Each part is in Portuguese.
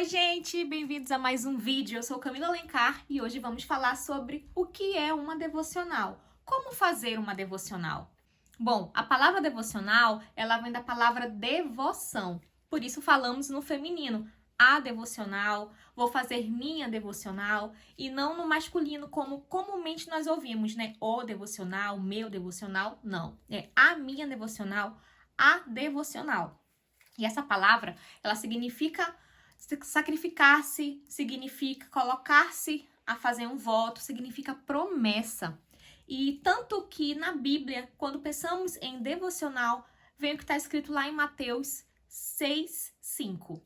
Oi, gente! Bem-vindos a mais um vídeo. Eu sou Camila Alencar e hoje vamos falar sobre o que é uma devocional. Como fazer uma devocional? Bom, a palavra devocional, ela vem da palavra devoção. Por isso falamos no feminino. A devocional, vou fazer minha devocional e não no masculino como comumente nós ouvimos, né? O devocional, meu devocional, não. É a minha devocional, a devocional. E essa palavra, ela significa sacrificar-se, significa colocar-se a fazer um voto, significa promessa. E tanto que na Bíblia, quando pensamos em devocional, vem o que está escrito lá em Mateus 6:5.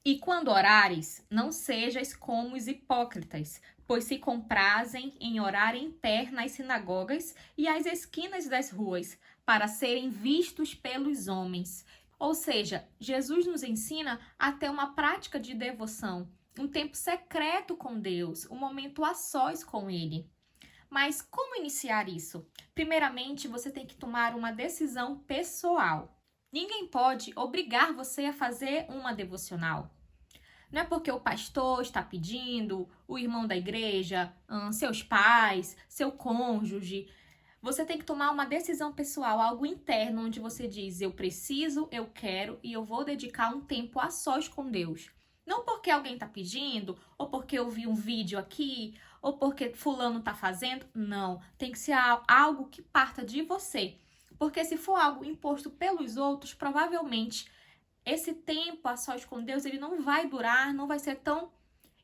E quando orares, não sejais como os hipócritas, pois se comprazem em orar em pé nas sinagogas e às esquinas das ruas, para serem vistos pelos homens. Ou seja, Jesus nos ensina a ter uma prática de devoção, um tempo secreto com Deus, um momento a sós com Ele. Mas como iniciar isso? Primeiramente, você tem que tomar uma decisão pessoal. Ninguém pode obrigar você a fazer uma devocional. Não é porque o pastor está pedindo, o irmão da igreja, seus pais, seu cônjuge. Você tem que tomar uma decisão pessoal, algo interno, onde você diz, eu preciso, eu quero e eu vou dedicar um tempo a sós com Deus. Não porque alguém está pedindo, ou porque eu vi um vídeo aqui, ou porque fulano está fazendo. Não, tem que ser algo que parta de você. Porque se for algo imposto pelos outros, provavelmente esse tempo a sós com Deus, ele não vai durar, não vai ser tão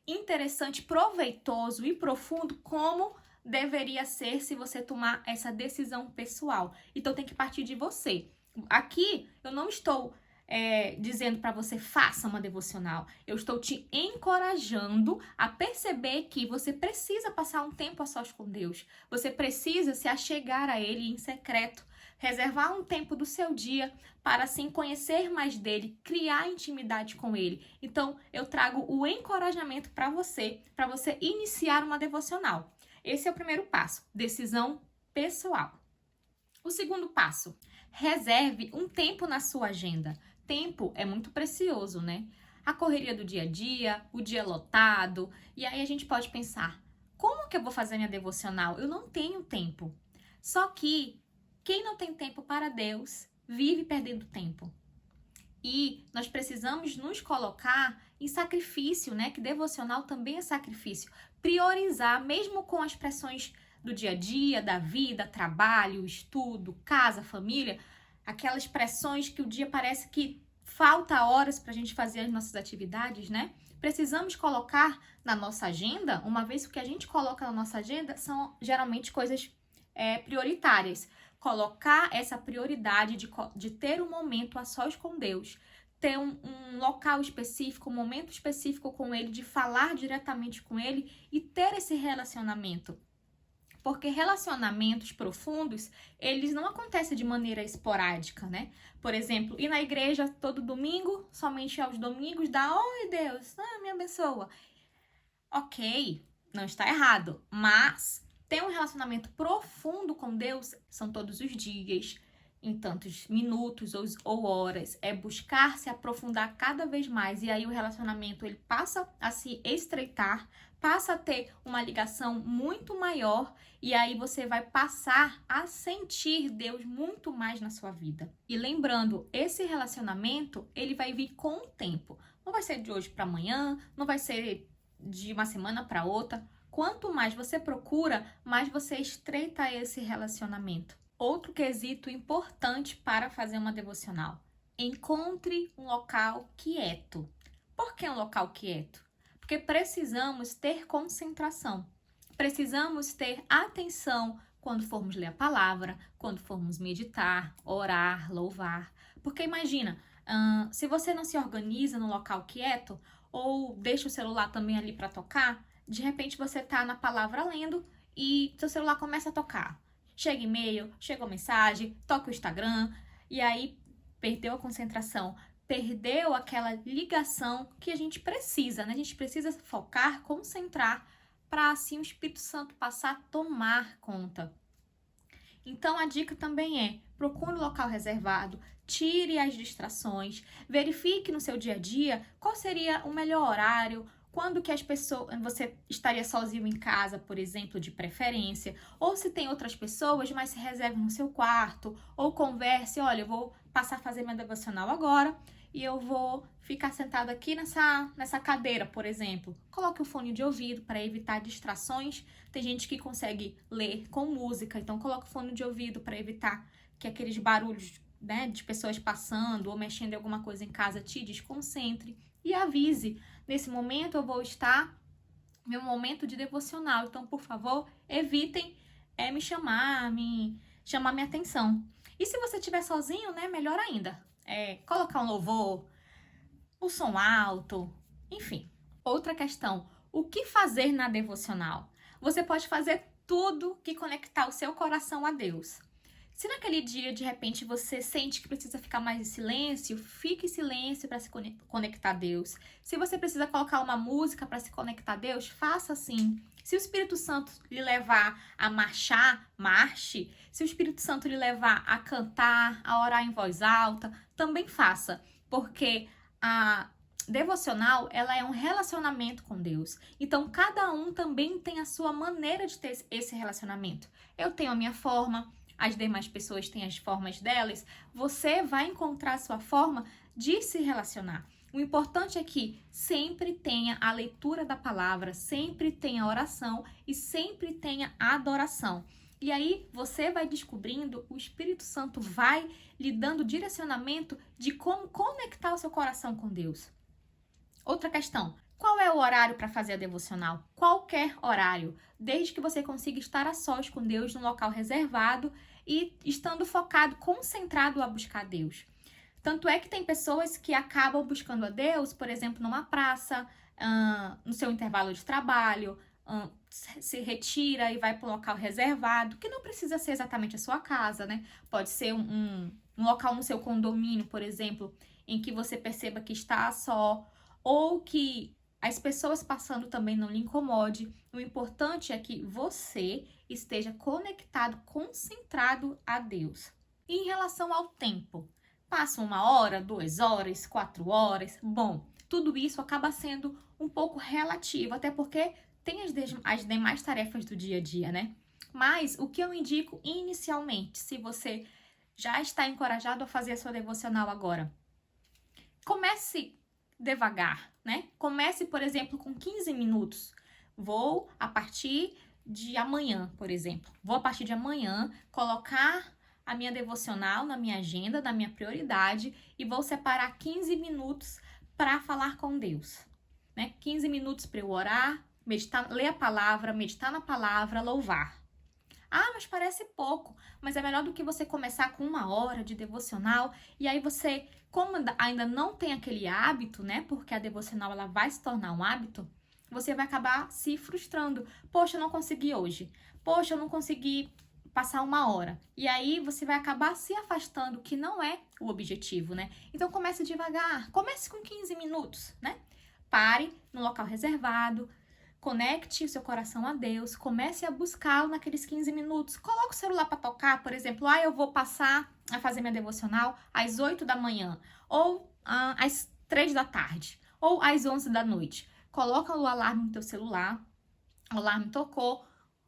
interessante, proveitoso e profundo como deveria ser se você tomar essa decisão pessoal. Então tem que partir de você. Aqui eu não estou dizendo para você faça uma devocional. Eu estou te encorajando a perceber que você precisa passar um tempo a sós com Deus. Você precisa se achegar a Ele em secreto. Reservar um tempo do seu dia para assim conhecer mais dele, criar intimidade com ele. Então, eu trago o encorajamento para você iniciar uma devocional. Esse é o primeiro passo, decisão pessoal. O segundo passo, reserve um tempo na sua agenda. Tempo é muito precioso, né? A correria do dia a dia, o dia lotado, e aí a gente pode pensar, como que eu vou fazer minha devocional? Eu não tenho tempo. Só que quem não tem tempo para Deus, vive perdendo tempo. E nós precisamos nos colocar em sacrifício, né? Que devocional também é sacrifício. Priorizar, mesmo com as pressões do dia a dia, da vida, trabalho, estudo, casa, família, aquelas pressões que o dia parece que falta horas para a gente fazer as nossas atividades, né? Precisamos colocar na nossa agenda, uma vez que o que a gente coloca na nossa agenda são geralmente coisas prioritárias. Colocar essa prioridade de ter um momento a sós com Deus, ter um local específico, um momento específico com Ele, de falar diretamente com Ele e ter esse relacionamento. Porque relacionamentos profundos, eles não acontecem de maneira esporádica, né? Por exemplo, ir na igreja todo domingo, somente aos domingos, dá, oi Deus, me abençoa. Ok, não está errado, mas ter um relacionamento profundo com Deus são todos os dias, em tantos minutos ou horas. É buscar se aprofundar cada vez mais. E aí o relacionamento ele passa a se estreitar, passa a ter uma ligação muito maior. E aí você vai passar a sentir Deus muito mais na sua vida. E lembrando, esse relacionamento ele vai vir com o tempo. Não vai ser de hoje para amanhã, não vai ser de uma semana para outra. Quanto mais você procura, mais você estreita esse relacionamento. Outro quesito importante para fazer uma devocional. Encontre um local quieto. Por que um local quieto? Porque precisamos ter concentração. Precisamos ter atenção quando formos ler a palavra, quando formos meditar, orar, louvar. Porque imagina, se você não se organiza no local quieto, ou deixa o celular também ali para tocar, de repente você tá na palavra lendo e seu celular começa a tocar. Chega e-mail, chega mensagem, toca o Instagram e aí perdeu a concentração, perdeu aquela ligação que a gente precisa, né? A gente precisa focar, concentrar para assim o Espírito Santo passar a tomar conta. Então a dica também é, procure um local reservado, tire as distrações, verifique no seu dia a dia qual seria o melhor horário, quando que você estaria sozinho em casa, por exemplo, de preferência, ou se tem outras pessoas, mas se reserve no seu quarto, ou converse, olha, eu vou passar a fazer minha devocional agora e eu vou ficar sentado aqui nessa cadeira, por exemplo. Coloque o fone de ouvido para evitar distrações. Tem gente que consegue ler com música, então coloque o fone de ouvido para evitar que aqueles barulhos, né, de pessoas passando ou mexendo em alguma coisa em casa te desconcentre. E avise, nesse momento eu vou estar meu momento de devocional, então por favor evitem me chamar minha atenção. E se você estiver sozinho, né, melhor ainda, colocar um louvor, o som alto, enfim. Outra questão, o que fazer na devocional? Você pode fazer tudo que conectar o seu coração a Deus. Se naquele dia, de repente, você sente que precisa ficar mais em silêncio, fique em silêncio para se conectar a Deus. Se você precisa colocar uma música para se conectar a Deus, faça assim. Se o Espírito Santo lhe levar a marchar, marche. Se o Espírito Santo lhe levar a cantar, a orar em voz alta, também faça. Porque a devocional, ela é um relacionamento com Deus. Então, cada um também tem a sua maneira de ter esse relacionamento. Eu tenho a minha forma, as demais pessoas têm as formas delas, você vai encontrar a sua forma de se relacionar. O importante é que sempre tenha a leitura da palavra, sempre tenha a oração e sempre tenha a adoração. E aí você vai descobrindo, o Espírito Santo vai lhe dando direcionamento de como conectar o seu coração com Deus. Outra questão. Qual é o horário para fazer a devocional? Qualquer horário, desde que você consiga estar a sós com Deus num local reservado e estando focado, concentrado a buscar Deus. Tanto é que tem pessoas que acabam buscando a Deus, por exemplo, numa praça, no seu intervalo de trabalho, se retira e vai para um local reservado, que não precisa ser exatamente a sua casa, né? Pode ser um local no seu condomínio, por exemplo, em que você perceba que está só, ou que as pessoas passando também não lhe incomode. O importante é que você esteja conectado, concentrado a Deus. E em relação ao tempo, passa 1 hora, 2 horas, 4 horas, bom, tudo isso acaba sendo um pouco relativo, até porque tem as demais tarefas do dia a dia, né? Mas o que eu indico inicialmente, se você já está encorajado a fazer a sua devocional agora, comece devagar, né? Comece, por exemplo, com 15 minutos. Vou a partir de amanhã, por exemplo. Vou a partir de amanhã colocar a minha devocional na minha agenda, na minha prioridade e vou separar 15 minutos para falar com Deus, né? 15 minutos para eu orar, meditar, ler a palavra, meditar na palavra, louvar. Ah, mas parece pouco, mas é melhor do que você começar com 1 hora de devocional e aí você, como ainda não tem aquele hábito, né? Porque a devocional ela vai se tornar um hábito, você vai acabar se frustrando. Poxa, eu não consegui hoje. Poxa, eu não consegui passar 1 hora. E aí você vai acabar se afastando, que não é o objetivo, né? Então comece devagar, comece com 15 minutos, né? Pare no local reservado, conecte o seu coração a Deus, comece a buscá-lo naqueles 15 minutos. Coloque o celular para tocar, por exemplo, eu vou passar a fazer minha devocional às 8 da manhã, ou às 3 da tarde, ou às 11 da noite. Coloca o alarme no teu celular, o alarme tocou,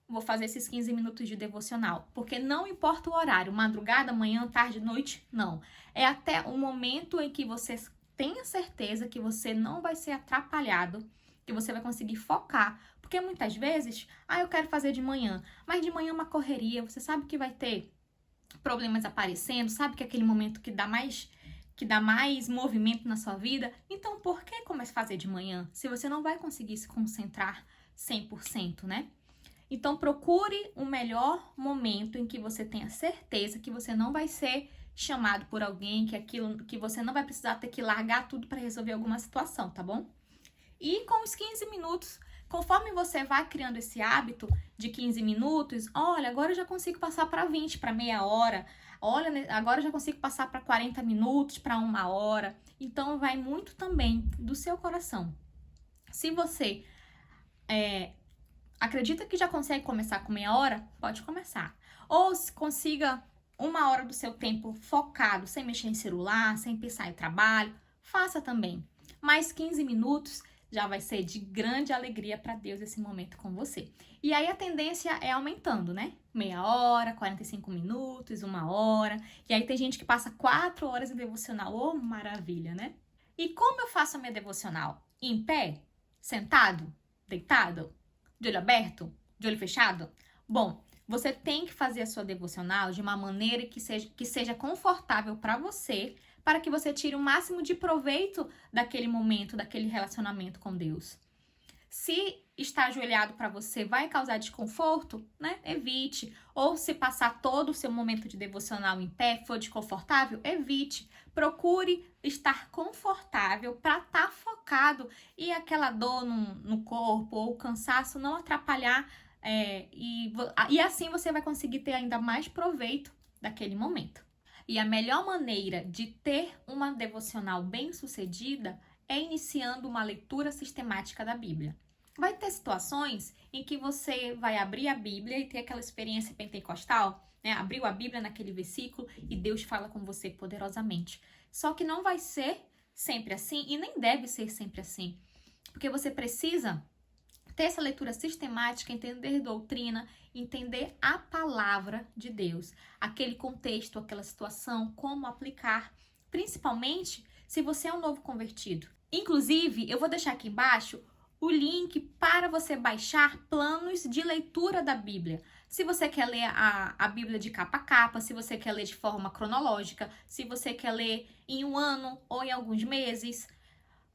vou fazer esses 15 minutos de devocional, porque não importa o horário, madrugada, manhã, tarde, noite, não. É até o momento em que você tenha certeza que você não vai ser atrapalhado, que você vai conseguir focar, porque muitas vezes, eu quero fazer de manhã, mas de manhã é uma correria, você sabe que vai ter problemas aparecendo, sabe que é aquele momento que dá mais movimento na sua vida, então por que começar a fazer de manhã, se você não vai conseguir se concentrar 100%, né? Então procure um melhor momento em que você tenha certeza que você não vai ser chamado por alguém, que você não vai precisar ter que largar tudo para resolver alguma situação, tá bom? E com os 15 minutos, conforme você vai criando esse hábito de 15 minutos, olha, agora eu já consigo passar para 20, para meia hora. Olha, agora eu já consigo passar para 40 minutos, para 1 hora. Então, vai muito também do seu coração. Se você acredita que já consegue começar com meia hora, pode começar. Ou se consiga 1 hora do seu tempo focado, sem mexer em celular, sem pensar em trabalho, faça também. Mais 15 minutos já vai ser de grande alegria para Deus esse momento com você. E aí a tendência é aumentando, né? Meia hora, 45 minutos, 1 hora. E aí tem gente que passa 4 horas em devocional. Oh, maravilha, né? E como eu faço a minha devocional? Em pé? Sentado? Deitado? De olho aberto? De olho fechado? Bom, você tem que fazer a sua devocional de uma maneira que seja confortável para você, para que você tire o máximo de proveito daquele momento, daquele relacionamento com Deus. Se estar ajoelhado para você vai causar desconforto, né? Evite. Ou se passar todo o seu momento de devocional em pé for desconfortável, evite. Procure estar confortável para estar focado e aquela dor no corpo ou cansaço não atrapalhar. E assim você vai conseguir ter ainda mais proveito daquele momento. E a melhor maneira de ter uma devocional bem-sucedida é iniciando uma leitura sistemática da Bíblia. Vai ter situações em que você vai abrir a Bíblia e ter aquela experiência pentecostal, né? Abriu a Bíblia naquele versículo e Deus fala com você poderosamente. Só que não vai ser sempre assim e nem deve ser sempre assim, porque você precisa ter essa leitura sistemática, entender doutrina, entender a palavra de Deus, aquele contexto, aquela situação, como aplicar, principalmente se você é um novo convertido. Inclusive, eu vou deixar aqui embaixo o link para você baixar planos de leitura da Bíblia. Se você quer ler a Bíblia de capa a capa, se você quer ler de forma cronológica, se você quer ler em 1 ano ou em alguns meses,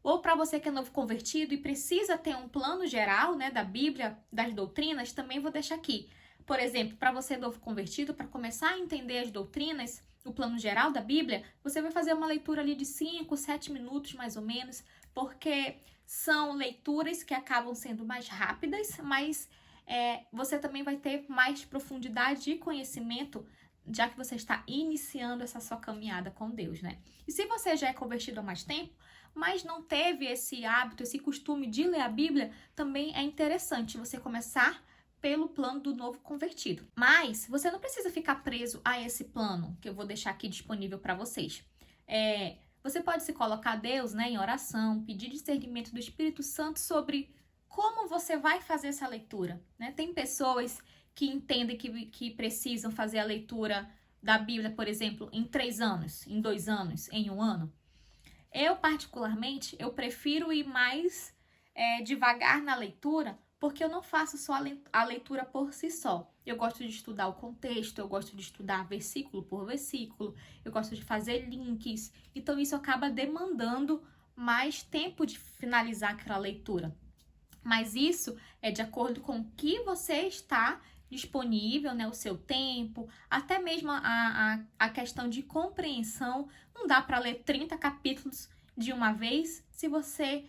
ou para você que é novo convertido e precisa ter um plano geral, né, da Bíblia, das doutrinas, também vou deixar aqui. Por exemplo, para você novo convertido, para começar a entender as doutrinas, o plano geral da Bíblia, você vai fazer uma leitura ali de 5, 7 minutos mais ou menos, porque são leituras que acabam sendo mais rápidas, mas você também vai ter mais profundidade de conhecimento, já que você está iniciando essa sua caminhada com Deus, né? E se você já é convertido há mais tempo, mas não teve esse hábito, esse costume de ler a Bíblia, também é interessante você começar pelo plano do novo convertido. Mas você não precisa ficar preso a esse plano, que eu vou deixar aqui disponível para vocês. Você pode se colocar a Deus, né, em oração, pedir discernimento do Espírito Santo sobre como você vai fazer essa leitura, né? Tem pessoas que entendem que precisam fazer a leitura da Bíblia, por exemplo, em 3 anos, em 2 anos, em 1 ano. Eu, particularmente, eu prefiro ir mais devagar na leitura, porque eu não faço só a leitura por si só. Eu gosto de estudar o contexto, eu gosto de estudar versículo por versículo, eu gosto de fazer links. Então, isso acaba demandando mais tempo de finalizar aquela leitura. Mas isso é de acordo com o que você está disponível, né, o seu tempo, até mesmo a questão de compreensão. Não dá para ler 30 capítulos de uma vez se você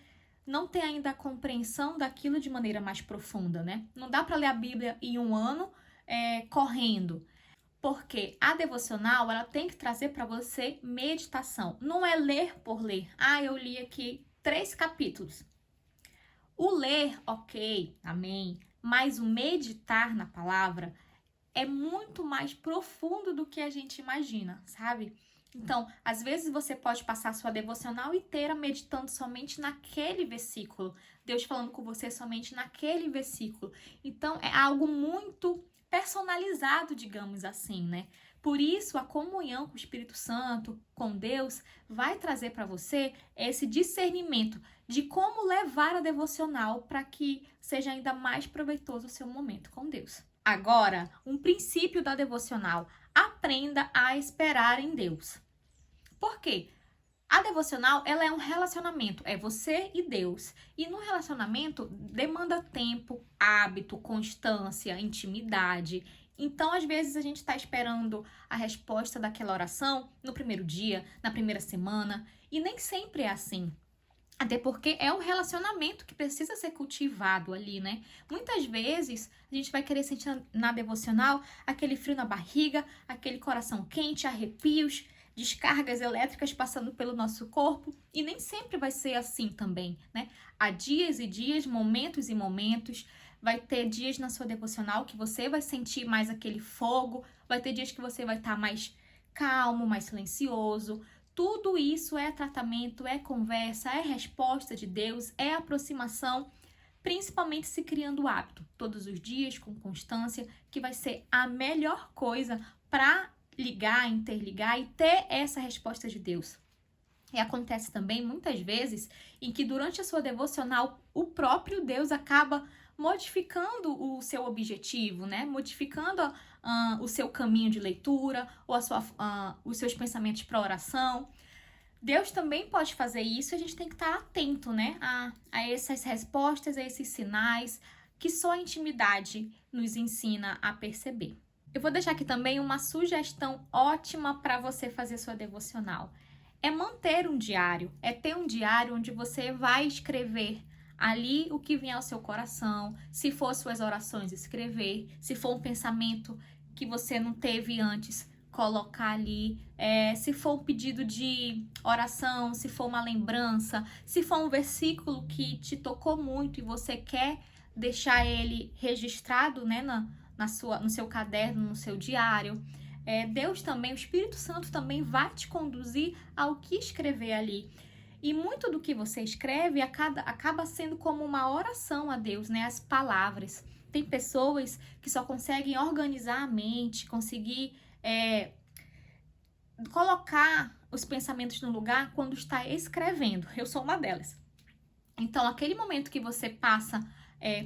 não tem ainda a compreensão daquilo de maneira mais profunda, né? Não dá para ler a Bíblia em 1 ano correndo, porque a devocional ela tem que trazer para você meditação. Não é ler por ler. Eu li aqui 3 capítulos. O ler, ok, amém, mas o meditar na palavra é muito mais profundo do que a gente imagina, sabe? Então, às vezes você pode passar a sua devocional inteira meditando somente naquele versículo, Deus falando com você somente naquele versículo. Então, é algo muito personalizado, digamos assim, né? Por isso, a comunhão com o Espírito Santo, com Deus, vai trazer para você esse discernimento de como levar a devocional para que seja ainda mais proveitoso o seu momento com Deus. Agora, um princípio da devocional: aprenda a esperar em Deus. Por quê? A devocional, ela é um relacionamento, é você e Deus. E no relacionamento, demanda tempo, hábito, constância, intimidade. Então, às vezes, a gente está esperando a resposta daquela oração no primeiro dia, na primeira semana, e nem sempre é assim. Até porque é um relacionamento que precisa ser cultivado ali, né? Muitas vezes a gente vai querer sentir na devocional aquele frio na barriga, aquele coração quente, arrepios, descargas elétricas passando pelo nosso corpo, e nem sempre vai ser assim também, né? Há dias e dias, momentos e momentos, vai ter dias na sua devocional que você vai sentir mais aquele fogo, vai ter dias que você vai estar mais calmo, mais silencioso. Tudo isso é tratamento, é conversa, é resposta de Deus, é aproximação, principalmente se criando o hábito todos os dias, com constância, que vai ser a melhor coisa para ligar, interligar e ter essa resposta de Deus. E acontece também muitas vezes em que durante a sua devocional o próprio Deus acaba modificando o seu objetivo, né? Modificando o seu caminho de leitura ou os seus pensamentos para oração. Deus também pode fazer isso e a gente tem que estar atento, né? A essas respostas, a esses sinais que só a intimidade nos ensina a perceber. Eu vou deixar aqui também uma sugestão ótima para você fazer sua devocional. É manter um diário, é ter um diário onde você vai escrever ali o que vier ao seu coração, se for suas orações, escrever, se for um pensamento que você não teve antes, colocar ali, se for um pedido de oração, se for uma lembrança, se for um versículo que te tocou muito e você quer deixar ele registrado, né, no seu caderno, no seu diário. Deus também, o Espírito Santo também vai te conduzir ao que escrever ali. E muito do que você escreve acaba sendo como uma oração a Deus, né? As palavras. Tem pessoas que só conseguem organizar a mente, conseguir colocar os pensamentos no lugar quando está escrevendo. Eu sou uma delas. Então, aquele momento que você passa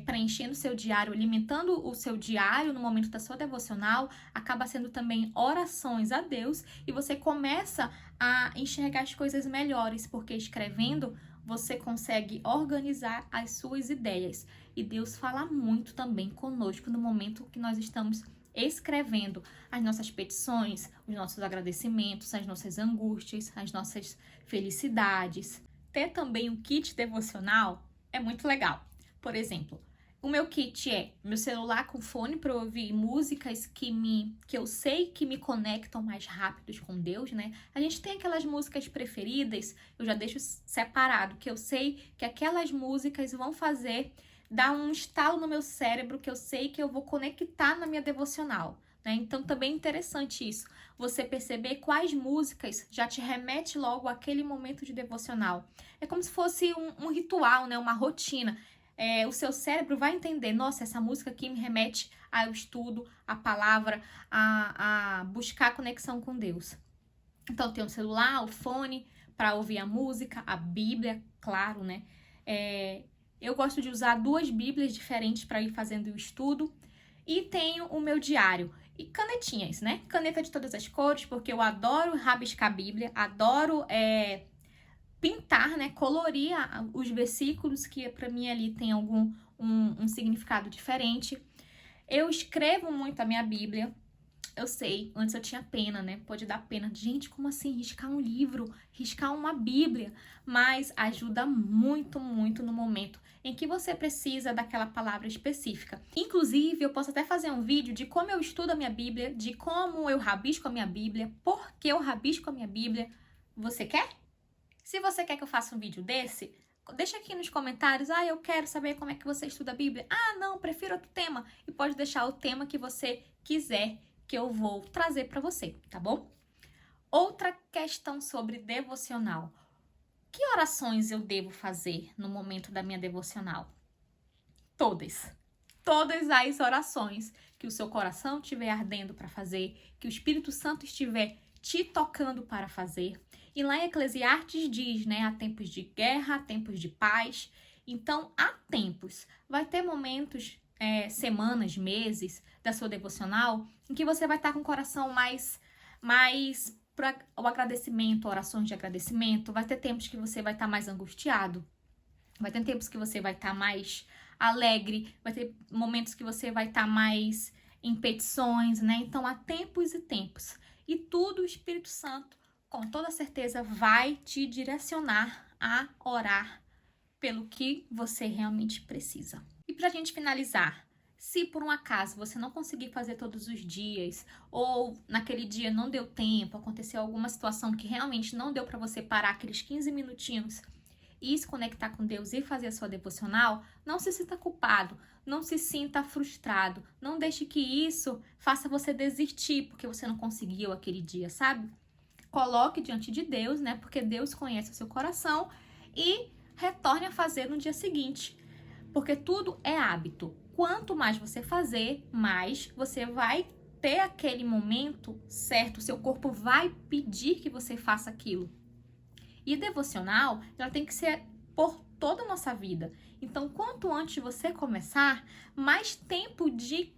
preenchendo o seu diário, alimentando o seu diário no momento da sua devocional, acaba sendo também orações a Deus e você começa a enxergar as coisas melhores, porque escrevendo você consegue organizar as suas ideias. E Deus fala muito também conosco no momento que nós estamos escrevendo as nossas petições, os nossos agradecimentos, as nossas angústias, as nossas felicidades. Ter também um kit devocional é muito legal. Por exemplo, o meu kit é meu celular com fone para ouvir músicas que eu sei que me conectam mais rápido com Deus, né? A gente tem aquelas músicas preferidas, eu já deixo separado, que eu sei que aquelas músicas vão dar um estalo no meu cérebro, que eu sei que eu vou conectar na minha devocional, né? Então também é interessante isso, você perceber quais músicas já te remete logo àquele momento de devocional. É como se fosse um ritual, né? Uma rotina. O seu cérebro vai entender, nossa, essa música aqui me remete ao estudo, à palavra, a buscar conexão com Deus. Então, tem o celular, o fone para ouvir a música, a Bíblia, claro, né? Eu gosto de usar 2 Bíblias diferentes para ir fazendo o estudo. E tenho o meu diário. E canetinhas, né? Caneta de todas as cores, porque eu adoro rabiscar a Bíblia, adoro pintar, né, colorir os versículos que para mim ali tem um significado diferente. Eu escrevo muito a minha Bíblia. Eu sei, antes eu tinha pena, né? Pode dar pena. Gente, como assim? Riscar um livro, riscar uma Bíblia. Mas ajuda muito, muito no momento em que você precisa daquela palavra específica. Inclusive, eu posso até fazer um vídeo de como eu estudo a minha Bíblia, de como eu rabisco a minha Bíblia, por que eu rabisco a minha Bíblia. Você quer? Se você quer que eu faça um vídeo desse, deixa aqui nos comentários, eu quero saber como é que você estuda a Bíblia. Não, prefiro outro tema. E pode deixar o tema que você quiser que eu vou trazer para você, tá bom? Outra questão sobre devocional. Que orações eu devo fazer no momento da minha devocional? Todas. Todas as orações que o seu coração estiver ardendo para fazer, que o Espírito Santo estiver te tocando para fazer. E lá em Eclesiastes diz, né, há tempos de guerra, há tempos de paz. Então, há tempos. Vai ter momentos, semanas, meses da sua devocional em que você vai estar com o coração mais para o agradecimento, orações de agradecimento. Vai ter tempos que você vai estar mais angustiado. Vai ter tempos que você vai estar mais alegre. Vai ter momentos que você vai estar mais em petições, né? Então, há tempos e tempos. E tudo o Espírito Santo, com toda certeza, vai te direcionar a orar pelo que você realmente precisa. E pra gente finalizar, se por um acaso você não conseguir fazer todos os dias, ou naquele dia não deu tempo, aconteceu alguma situação que realmente não deu para você parar aqueles 15 minutinhos e se conectar com Deus e fazer a sua devocional, não se sinta culpado, não se sinta frustrado, não deixe que isso faça você desistir porque você não conseguiu aquele dia, sabe? Coloque diante de Deus, né? Porque Deus conhece o seu coração e retorne a fazer no dia seguinte, porque tudo é hábito. Quanto mais você fazer, mais você vai ter aquele momento certo, seu corpo vai pedir que você faça aquilo. E devocional, ela tem que ser por toda a nossa vida. Então, quanto antes você começar, mais tempo de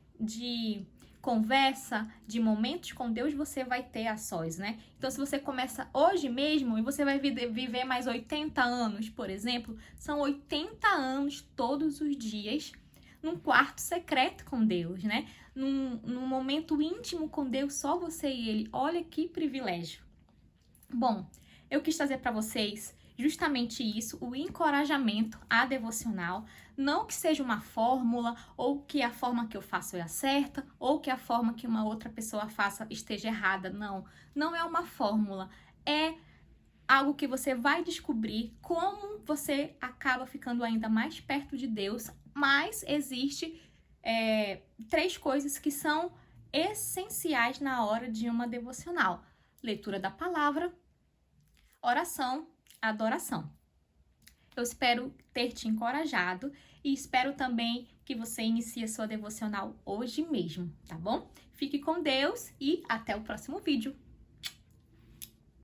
conversa, de momentos com Deus você vai ter a sós, né? Então, se você começa hoje mesmo e você vai viver mais 80 anos, por exemplo, são 80 anos todos os dias num quarto secreto com Deus, né? Num momento íntimo com Deus, só você e Ele. Olha que privilégio. Bom, eu quis trazer para vocês justamente isso, o encorajamento à devocional. Não que seja uma fórmula, ou que a forma que eu faço é a certa, ou que a forma que uma outra pessoa faça esteja errada. Não, não é uma fórmula. É algo que você vai descobrir como você acaba ficando ainda mais perto de Deus, mas existe 3 coisas que são essenciais na hora de uma devocional: leitura da palavra, oração, adoração. Eu espero ter te encorajado e espero também que você inicie a sua devocional hoje mesmo, tá bom? Fique com Deus e até o próximo vídeo.